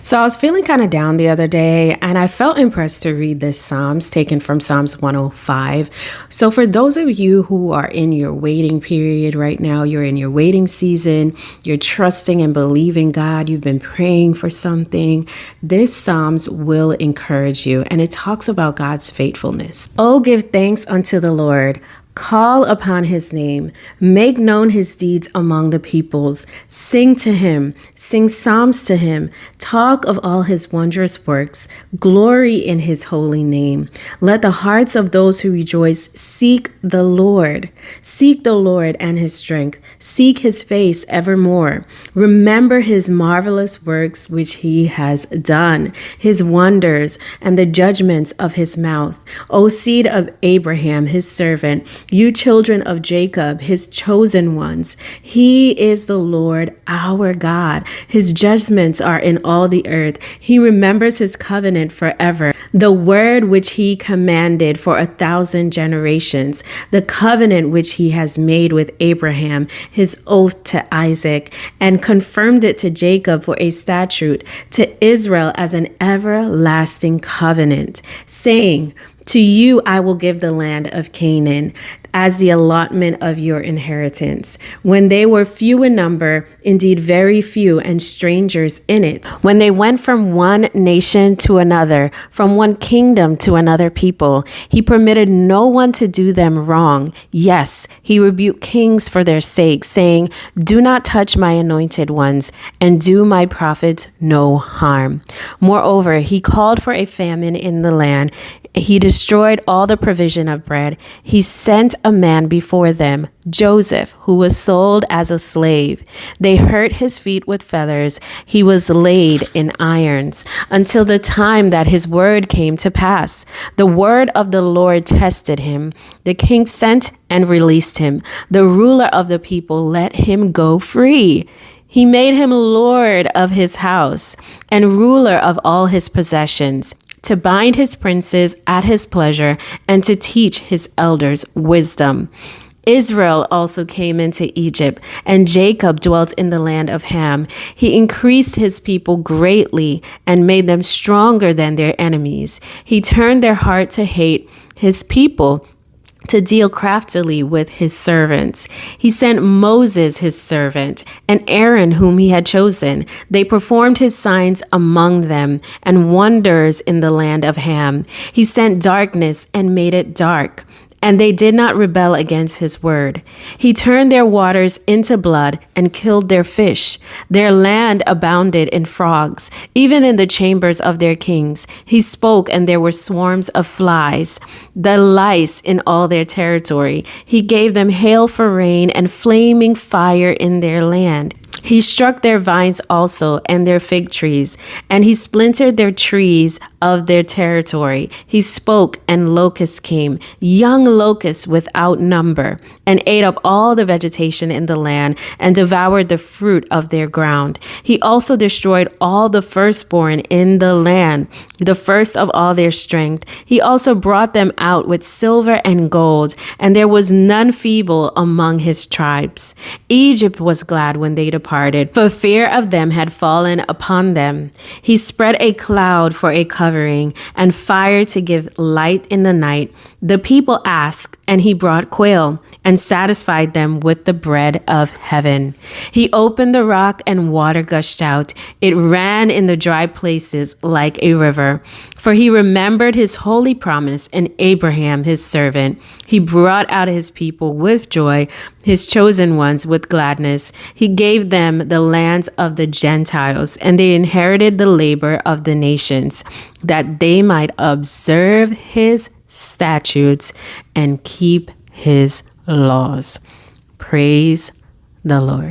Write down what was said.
So I was feeling kind of down the other day, and I felt impressed to read this Psalms taken from Psalms 105. So for those of you who are in your waiting period right now, you're in your waiting season, you're trusting and believing God, you've been praying for something, this Psalms will encourage you, and it talks about God's faithfulness. Oh, give thanks unto the Lord. Call upon his name, make known his deeds among the peoples, sing to him, sing psalms to him, talk of all his wondrous works, glory in his holy name. Let the hearts of those who rejoice seek the Lord and his strength, seek his face evermore. Remember his marvelous works which he has done, his wonders and the judgments of his mouth. O seed of Abraham, his servant, you children of Jacob, his chosen ones. He is the Lord our God. His judgments are in all the earth. He remembers his covenant forever, the word which he commanded for 1,000 generations, the covenant which he has made with Abraham, his oath to Isaac, and confirmed it to Jacob for a statute, to Israel as an everlasting covenant, saying, to you I will give the land of Canaan as the allotment of your inheritance. When they were few in number, indeed very few, and strangers in it, when they went from one nation to another, from one kingdom to another people, he permitted no one to do them wrong. Yes, he rebuked kings for their sake, saying, do not touch my anointed ones, and do my prophets no harm. Moreover, he called for a famine in the land. He destroyed all the provision of bread. He sent a man before them, Joseph, who was sold as a slave. They hurt his feet with feathers. He was laid in irons until the time that his word came to pass. The word of the Lord tested him. The king sent and released him. The ruler of the people let him go free. He made him lord of his house and ruler of all his possessions, to bind his princes at his pleasure and to teach his elders wisdom. Israel also came into Egypt, and Jacob dwelt in the land of Ham. He increased his people greatly and made them stronger than their enemies. He turned their heart to hate his people, to deal craftily with his servants. He sent Moses, his servant, and Aaron, whom he had chosen. They performed his signs among them and wonders in the land of Ham. He sent darkness and made it dark, and they did not rebel against his word. He turned their waters into blood and killed their fish. Their land abounded in frogs, even in the chambers of their kings. He spoke, and there were swarms of flies, the lice in all their territory. He gave them hail for rain and flaming fire in their land. He struck their vines also and their fig trees, and he splintered their trees of their territory. He spoke, and locusts came, young locusts without number, and ate up all the vegetation in the land and devoured the fruit of their ground. He also destroyed all the firstborn in the land, the first of all their strength. He also brought them out with silver and gold, and there was none feeble among his tribes. Egypt was glad when they departed, for fear of them had fallen upon them. He spread a cloud for a covering, and fire to give light in the night. The people asked, and he brought quail, and satisfied them with the bread of heaven. He opened the rock, and water gushed out. It ran in the dry places like a river. For he remembered his holy promise and Abraham his servant. He brought out his people with joy, his chosen ones with gladness. He gave them the lands of the Gentiles, and they inherited the labor of the nations, that they might observe his statutes and keep his laws. Praise the Lord.